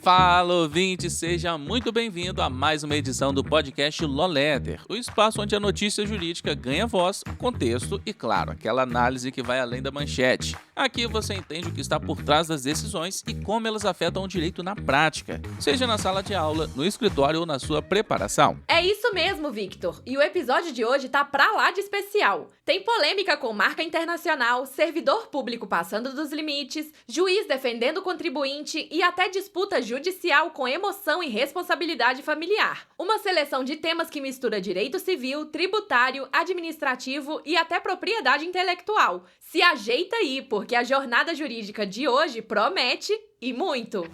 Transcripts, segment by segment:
Fala, ouvinte, seja muito bem-vindo a mais uma edição do podcast Lawletter, o espaço onde a notícia jurídica ganha voz, contexto e, claro, aquela análise que vai além da manchete. Aqui você entende o que está por trás das decisões e como elas afetam o direito na prática, seja na sala de aula, no escritório ou na sua preparação. É isso mesmo, Victor. E o episódio de hoje tá pra lá de especial. Tem polêmica com marca internacional, servidor público passando dos limites, juiz defendendo o contribuinte e até disputa judicial com emoção e responsabilidade familiar. Uma seleção de temas que mistura direito civil, tributário, administrativo e até propriedade intelectual. Se ajeita aí, porque a jornada jurídica de hoje promete e muito.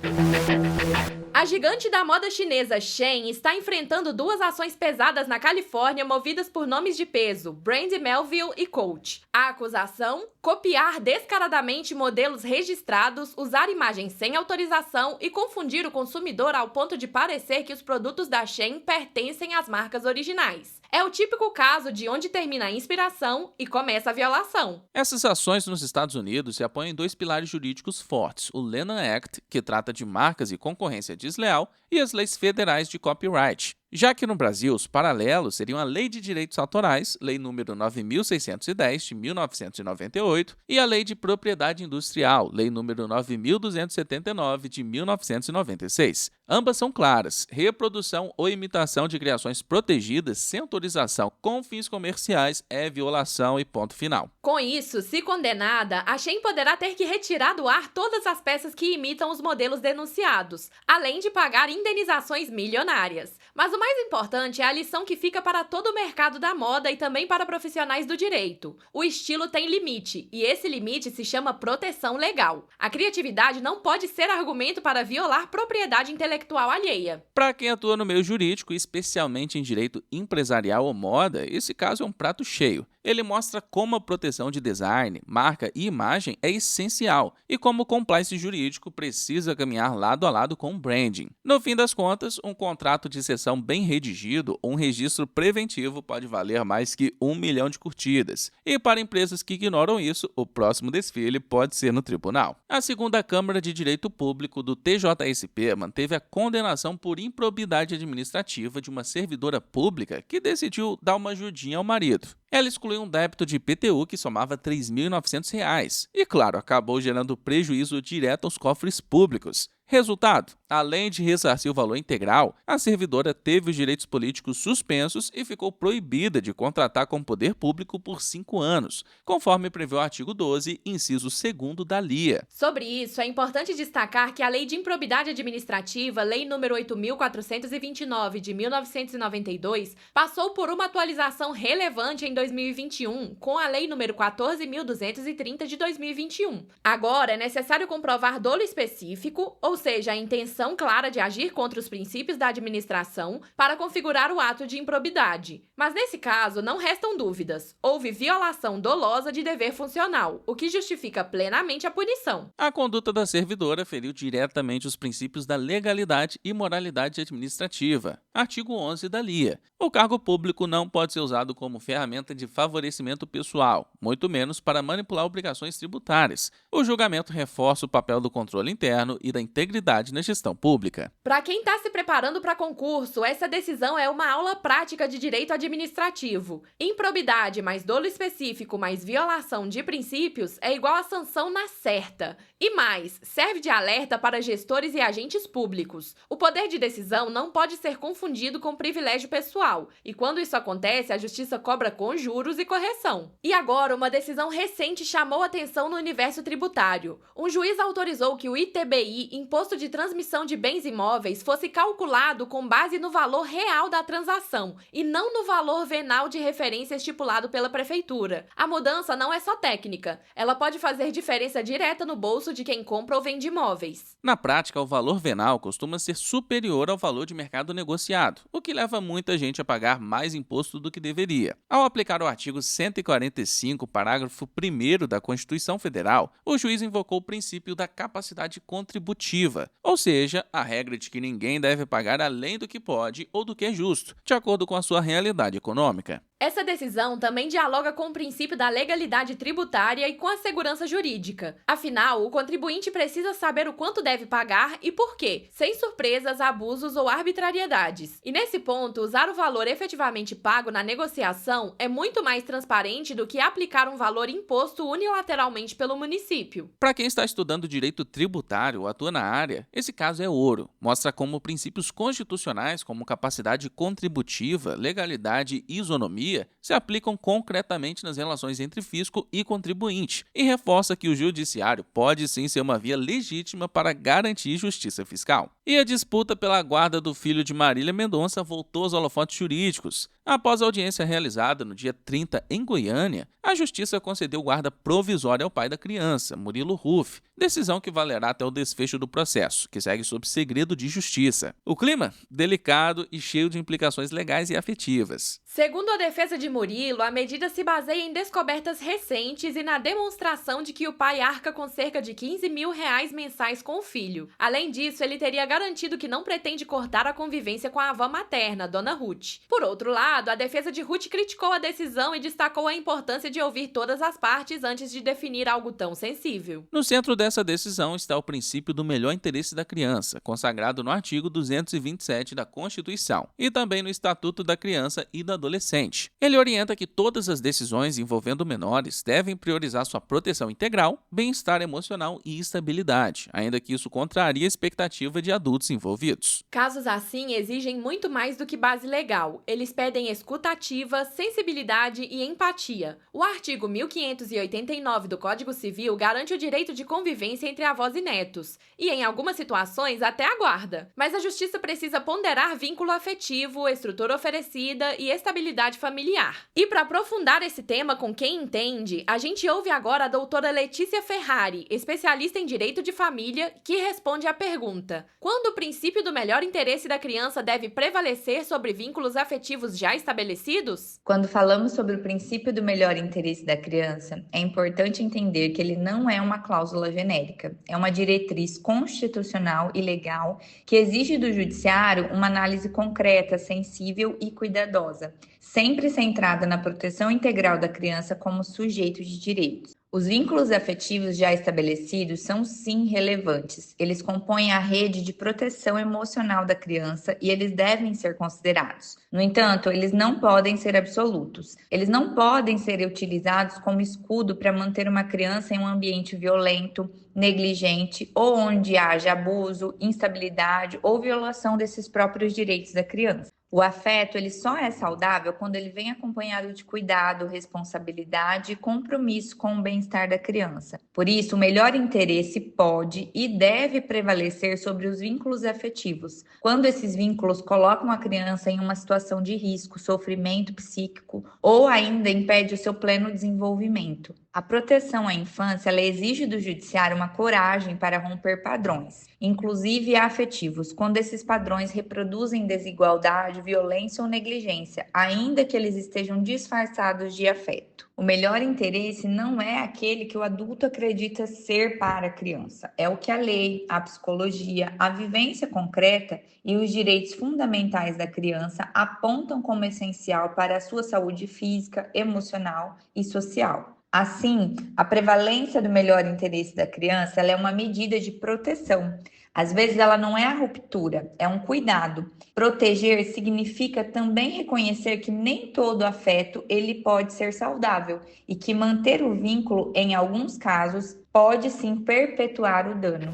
A gigante da moda chinesa Shein está enfrentando duas ações pesadas na Califórnia movidas por nomes de peso, Brandy Melville e Coach. A acusação? Copiar descaradamente modelos registrados, usar imagens sem autorização e confundir o consumidor ao ponto de parecer que os produtos da Shein pertencem às marcas originais. É o típico caso de onde termina a inspiração e começa a violação. Essas ações nos Estados Unidos se apoiam em dois pilares jurídicos fortes, o Lanham Act, que trata de marcas e concorrência desleal, e as leis federais de copyright. Já que no Brasil, os paralelos seriam a Lei de Direitos Autorais, Lei nº 9.610, de 1998, e a Lei de Propriedade Industrial, Lei nº 9.279, de 1996. Ambas são claras: reprodução ou imitação de criações protegidas sem autorização com fins comerciais é violação e ponto final. Com isso, se condenada, a Shein poderá ter que retirar do ar todas as peças que imitam os modelos denunciados, além de pagar indenizações milionárias. Mas o mais importante é a lição que fica para todo o mercado da moda e também para profissionais do direito. O estilo tem limite, e esse limite se chama proteção legal. A criatividade não pode ser argumento para violar propriedade intelectual alheia. Para quem atua no meio jurídico, especialmente em direito empresarial ou moda, esse caso é um prato cheio. Ele mostra como a proteção de design, marca e imagem é essencial e como o compliance jurídico precisa caminhar lado a lado com o branding. No fim das contas, um contrato de cessão bem redigido ou um registro preventivo pode valer mais que 1 milhão de curtidas. E para empresas que ignoram isso, o próximo desfile pode ser no tribunal. A segunda Câmara de Direito Público do TJSP manteve a condenação por improbidade administrativa de uma servidora pública que decidiu dar uma ajudinha ao marido. Ela excluiu um débito de IPTU que somava R$ 3.900 e, claro, acabou gerando prejuízo direto aos cofres públicos. Resultado: além de ressarcir o valor integral, a servidora teve os direitos políticos suspensos e ficou proibida de contratar com o poder público por 5 anos, conforme prevê o artigo 12, inciso 2º da LIA. Sobre isso, é importante destacar que a Lei de Improbidade Administrativa, Lei nº 8.429, de 1992, passou por uma atualização relevante em 2021, com a Lei nº 14.230, de 2021. Agora, é necessário comprovar dolo específico, ou seja, a intenção clara de agir contra os princípios da administração para configurar o ato de improbidade. Mas nesse caso, não restam dúvidas. Houve violação dolosa de dever funcional, o que justifica plenamente a punição. A conduta da servidora feriu diretamente os princípios da legalidade e moralidade administrativa. Artigo 11 da LIA. O cargo público não pode ser usado como ferramenta de favorecimento pessoal, muito menos para manipular obrigações tributárias. O julgamento reforça o papel do controle interno e da integridade na gestão pública. Para quem está se preparando para concurso, essa decisão é uma aula prática de direito administrativo. Improbidade mais dolo específico mais violação de princípios é igual a sanção na certa. E mais, serve de alerta para gestores e agentes públicos. O poder de decisão não pode ser confundido com privilégio pessoal, e quando isso acontece, a justiça cobra com juros e correção. E agora, uma decisão recente chamou atenção no universo tributário. Um juiz autorizou que o ITBI, Imposto de Transmissão de Bens Imóveis, fosse calculado com base no valor real da transação, e não no valor venal de referência estipulado pela prefeitura. A mudança não é só técnica, ela pode fazer diferença direta no bolso de quem compra ou vende imóveis. Na prática, o valor venal costuma ser superior ao valor de mercado negociado, o que leva muita gente a pagar mais imposto do que deveria. Ao aplicar o artigo 145, parágrafo 1º da Constituição Federal, o juiz invocou o princípio da capacidade contributiva, ou seja, a regra de que ninguém deve pagar além do que pode ou do que é justo, de acordo com a sua realidade econômica. Essa decisão também dialoga com o princípio da legalidade tributária e com a segurança jurídica. Afinal, o contribuinte precisa saber o quanto deve pagar e por quê, sem surpresas, abusos ou arbitrariedades. E nesse ponto, usar o valor efetivamente pago na negociação é muito mais transparente do que aplicar um valor imposto unilateralmente pelo município. Para quem está estudando direito tributário ou atua na área, esse caso é ouro. Mostra como princípios constitucionais como capacidade contributiva, legalidade e isonomia se aplicam concretamente nas relações entre fisco e contribuinte e reforça que o judiciário pode sim ser uma via legítima para garantir justiça fiscal. E a disputa pela guarda do filho de Marília Mendonça voltou aos holofotes jurídicos. Após a audiência realizada no dia 30 em Goiânia, a Justiça concedeu guarda provisória ao pai da criança, Murilo Ruff, decisão que valerá até o desfecho do processo, que segue sob segredo de justiça. O clima? Delicado e cheio de implicações legais e afetivas. Segundo a defesa de Murilo, a medida se baseia em descobertas recentes e na demonstração de que o pai arca com cerca de R$ 15 mil mensais com o filho. Além disso, ele teria garantido que não pretende cortar a convivência com a avó materna, Dona Ruth. Por outro lado, a defesa de Ruth criticou a decisão e destacou a importância de ouvir todas as partes antes de definir algo tão sensível. No centro dessa decisão está o princípio do melhor interesse da criança, consagrado no artigo 227 da Constituição e também no Estatuto da Criança e do Adolescente. Ele orienta que todas as decisões envolvendo menores devem priorizar sua proteção integral, bem-estar emocional e estabilidade, ainda que isso contrarie a expectativa de adultos envolvidos. Casos assim exigem muito mais do que base legal. Eles pedem escuta ativa, sensibilidade e empatia. O artigo 1589 do Código Civil garante o direito de convivência entre avós e netos, e em algumas situações até a guarda. Mas a justiça precisa ponderar vínculo afetivo, estrutura oferecida e estabilidade familiar. E para aprofundar esse tema com quem entende, a gente ouve agora a doutora Letícia Ferrari, especialista em direito de família, que responde à pergunta: quando o princípio do melhor interesse da criança deve prevalecer sobre vínculos afetivos já estabelecidos? Quando falamos sobre o princípio do melhor interesse da criança, é importante entender que ele não é uma cláusula genérica, é uma diretriz constitucional e legal que exige do judiciário uma análise concreta, sensível e cuidadosa, sempre centrada na proteção integral da criança como sujeito de direitos. Os vínculos afetivos já estabelecidos são sim relevantes. Eles compõem a rede de proteção emocional da criança e eles devem ser considerados. No entanto, eles não podem ser absolutos. Eles não podem ser utilizados como escudo para manter uma criança em um ambiente violento, negligente ou onde haja abuso, instabilidade ou violação desses próprios direitos da criança. O afeto ele só é saudável quando ele vem acompanhado de cuidado, responsabilidade e compromisso com o bem-estar da criança. Por isso, o melhor interesse pode e deve prevalecer sobre os vínculos afetivos, quando esses vínculos colocam a criança em uma situação de risco, sofrimento psíquico ou ainda impede o seu pleno desenvolvimento. A proteção à infância ela exige do judiciário uma coragem para romper padrões, inclusive afetivos, quando esses padrões reproduzem desigualdade, violência ou negligência, ainda que eles estejam disfarçados de afeto. O melhor interesse não é aquele que o adulto acredita ser para a criança, é o que a lei, a psicologia, a vivência concreta e os direitos fundamentais da criança apontam como essencial para a sua saúde física, emocional e social. Assim, a prevalência do melhor interesse da criança ela é uma medida de proteção. Às vezes ela não é a ruptura, é um cuidado. Proteger significa também reconhecer que nem todo afeto ele pode ser saudável e que manter o vínculo, em alguns casos, pode sim perpetuar o dano.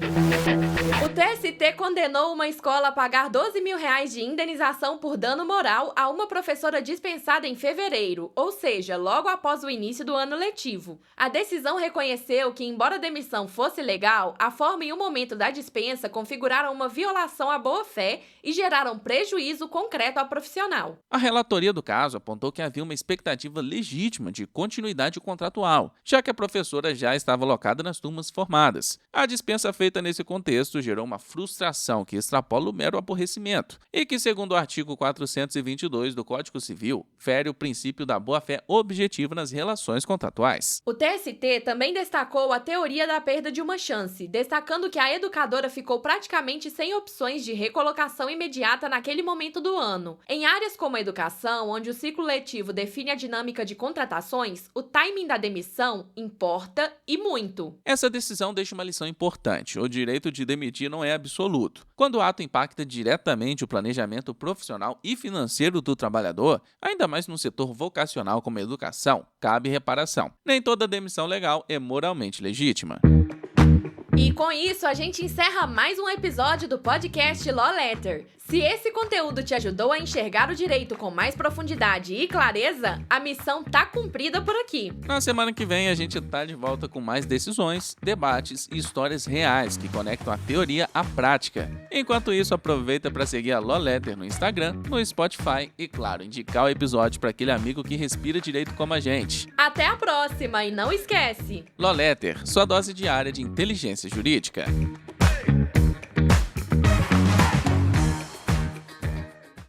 O TST condenou uma escola a pagar R$12 mil de indenização por dano moral a uma professora dispensada em fevereiro, ou seja, logo após o início do ano letivo. A decisão reconheceu que, embora a demissão fosse legal, a forma e o momento da dispensa configuraram uma violação à boa-fé e geraram prejuízo concreto ao profissional. A relatoria do caso apontou que havia uma expectativa legítima de continuidade contratual, já que a professora já estava alocada nas turmas formadas. A dispensa feita nesse contexto gerou uma frustração que extrapola o mero aborrecimento e que, segundo o artigo 422 do Código Civil, fere o princípio da boa-fé objetiva nas relações contratuais. O TST também destacou a teoria da perda de uma chance, destacando que a educadora ficou praticamente sem opções de recolocação imediata naquele momento do ano. Em áreas como a educação, onde o ciclo letivo define a dinâmica de contratações, o timing da demissão importa e muito. Essa decisão deixa uma lição importante. O direito de demitir não é absoluto. Quando o ato impacta diretamente o planejamento profissional e financeiro do trabalhador, ainda mais num setor vocacional como a educação, cabe reparação. Nem toda demissão legal é moralmente legítima. E com isso, a gente encerra mais um episódio do podcast Law Letter. Se esse conteúdo te ajudou a enxergar o direito com mais profundidade e clareza, a missão tá cumprida por aqui. Na semana que vem, a gente tá de volta com mais decisões, debates e histórias reais que conectam a teoria à prática. Enquanto isso, aproveita para seguir a Law Letter no Instagram, no Spotify e, claro, indicar o episódio para aquele amigo que respira direito como a gente. Até a próxima e não esquece! Law Letter, sua dose diária de inteligência jurídica.